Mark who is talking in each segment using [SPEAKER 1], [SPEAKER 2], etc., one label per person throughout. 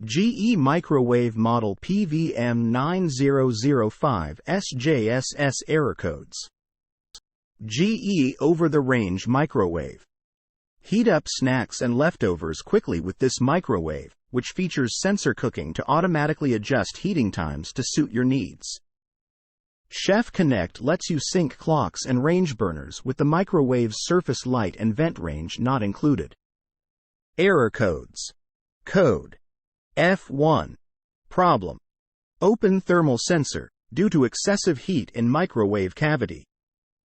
[SPEAKER 1] GE microwave model PVM9005SJSS error codes. GE over-the-range microwave. Heat up snacks and leftovers quickly with this microwave, which features sensor cooking to automatically adjust heating times to suit your needs. Chef Connect lets you sync clocks and range burners with the microwave's surface light and vent range not included. Error codes. Code F1. Problem: open thermal sensor, due to excessive heat in microwave cavity.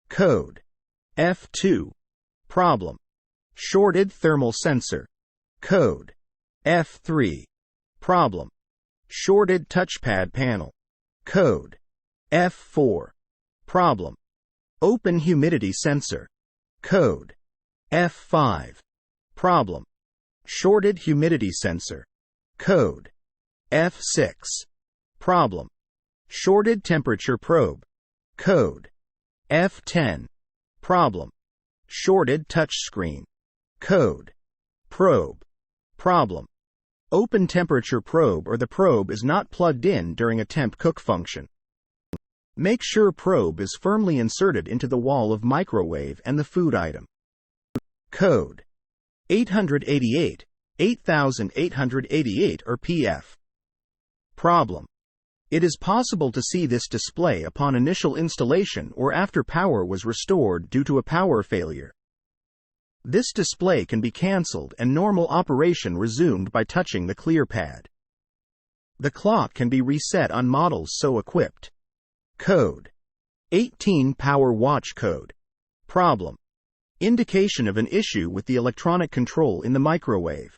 [SPEAKER 1] Code F2. Problem: shorted thermal sensor. Code F3. Problem: shorted touchpad panel. Code F4. Problem: open humidity sensor. Code F5. Problem: shorted humidity sensor. Code F6. Problem: shorted temperature probe. Code F10. Problem: shorted touchscreen. Code probe. Problem: open temperature probe or the probe is not plugged in during a temp cook function. Make sure probe is firmly inserted into the wall of microwave and the food item. Code 888, 8888 or PF. Problem: it is possible to see this display upon initial installation or after power was restored due to a power failure. This display can be cancelled and normal operation resumed by touching the clear pad. The clock can be reset on models so equipped. Code 18 Power Watch Code. Problem: indication of an issue with the electronic control in the microwave.